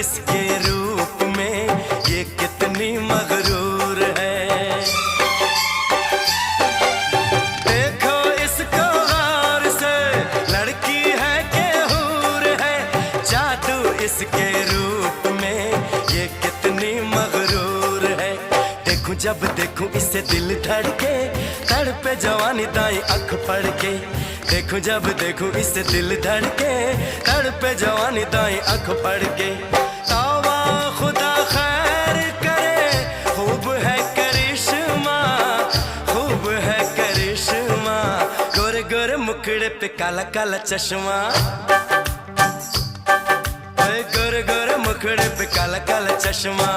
इसके रूप में, ये कितनी मगरूर है। देखो इसको गौर से, लड़की है के हूर है, जादू इसके रूप में, ये कितनी मगरूर है। देखूं जब देखूं इसे दिल धड़के, तड़पे जवानी दाई अख पड़ के। देखूं जब देखूं इसे दिल धड़के, तड़पे जवानी दाई अख पड़ के। तौबा खुदा खैर करे, खूब है करिश्मा, खूब है करिश्मा। गोरे गोरे मुखड़े पे काला काला चश्मा, गोरे गोरे मुखड़े पे काला काला चश्मा।